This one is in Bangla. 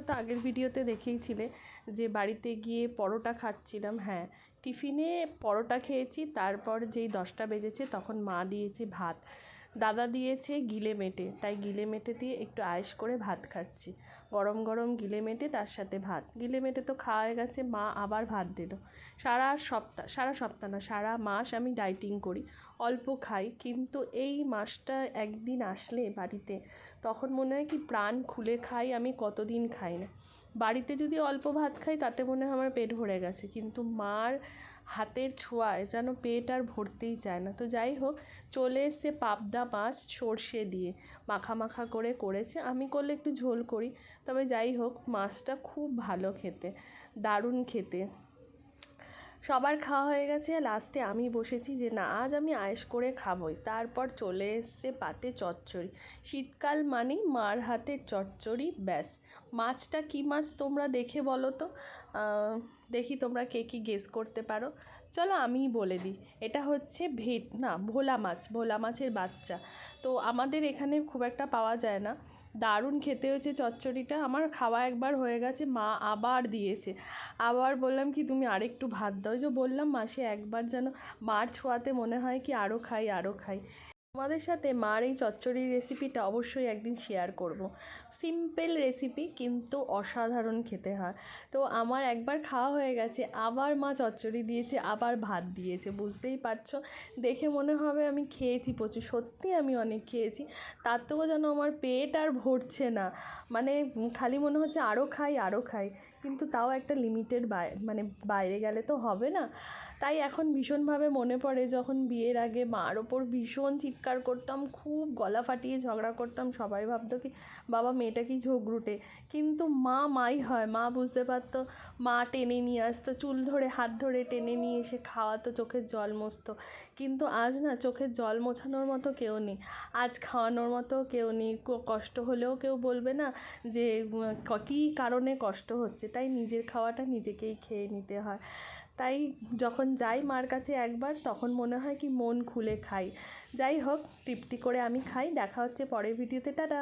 তো আগের ভিডিওতে দেখেইছিলে যে বাড়িতে গিয়ে পরোটা খাচ্ছিলাম। হ্যাঁ, টিফিনে পরোটা খেয়েছি। তারপর যেই 10টা বেজেছে তখন মা দিয়েছে ভাত, দাদা দিয়েছে গিলে মেটে, তাই গিলে মেটে দিয়ে একটু আয়েশ করে ভাত খাচ্ছি। গরম গরম গিলে মেটে, তার সাথে ভাত। গিলে মেটে তো খাওয়া হয়ে গেছে, মা আবার ভাত দিল। সারা সপ্তাহ না, সারা মাস আমি ডাইটিং করি, অল্প খাই, কিন্তু এই মাসটা একদিন আসলে বাড়িতে তখন মনে হয় কি প্রাণ খুলে খাই। আমি কতদিন খাই না। বাড়িতে যদি অল্প ভাত খাই তাতে মনে হয় আমার পেট ভরে গেছে, কিন্তু মার হাতের ছোঁয়ায় যেন পেট আর ভরতেই চায় না। তো যাই হোক, চলে এসছে পাবদা মাছ সর্ষে দিয়ে মাখা মাখা করে করেছে। আমি করলে একটু ঝোল করি, তবে যাই হোক, মাছটা খুব ভালো খেতে, দারুণ খেতে। সবার খাওয়া হয়ে গেছে, লাস্টে আমি বসেছি যে না, আজ আমি আয়েশ করে খাবই। তারপর চলে এসছে পাতে চচ্চড়ি। শীতকাল মানেই মার হাতের চচ্চড়ি, ব্যাস। মাছটা কী মাছ তোমরা দেখে বলো তো, দেখি তোমরা কে কী গেস করতে পারো। চলো আমিই বলে দিই, এটা হচ্ছে ভোলা মাছ, ভোলা মাছের বাচ্চা। তো আমাদের এখানে খুব একটা পাওয়া যায় না। দারুণ খেতে হয়েছে চচ্চড়িটা, আমার খাওয়া একবার হয়ে গেছে, মা আবার দিয়েছে। আবার বললাম কি তুমি আরেকটু ভাত দাও, যে বললাম মাসে একবার যেন মার ছোঁয়াতে মনে হয় কি আরও খাই আরও খাই। তোমাদের সাথে মার এই চচ্চড়ির রেসিপিটা অবশ্যই একদিন শেয়ার করব। সিম্পল রেসিপি, কিন্তু অসাধারণ খেতে হয়। তো আমার একবার খাওয়া হয়ে গেছে, আবার মা চচ্চড়ি দিয়েছে, আবার ভাত দিয়েছে। বুঝতেই পারছো, দেখে মনে হবে আমি খেয়েছি প্রচুর, সত্যি আমি অনেক খেয়েছি। তাতেও যেন আমার পেট আর ভরছে না, মানে খালি মনে হচ্ছে আরও খাই আরও খাই, কিন্তু তাও একটা লিমিটেড বাইরে গেলে তো হবে না। তাই এখন ভীষণভাবে মনে পড়ে যখন বিয়ের আগে মার ওপর ভীষণ চিৎকার করতাম, খুব গলা ফাটিয়ে ঝগড়া করতাম। সবাই ভাবতো কি বাবা মেয়েটা কি ঝগড়ুটে, কিন্তু মাই হয়। মা বুঝতে পারতো, মা টেনে নিয়ে আসতো, চুল ধরে হাত ধরে টেনে নিয়ে এসে খাওয়াতো, চোখের জল মুছতো। কিন্তু আজ না, চোখের জল মোছানোর মতো কেউ নেই, আজ খাওয়ানোর মতো কেউ নেই। কষ্ট হলেও কেউ বলবে না যে কী কারণে কষ্ট হচ্ছে, তাই নিজের খাওয়াটা নিজেকেই খেয়ে নিতে হয়। তাই যখন যাই মার কাছে একবার, তখন মনে হয় কি মন খুলে খাই। যাই হোক, তৃপ্তি করে আমি খাই। দেখা হচ্ছে পরের ভিডিওতে, টাটা।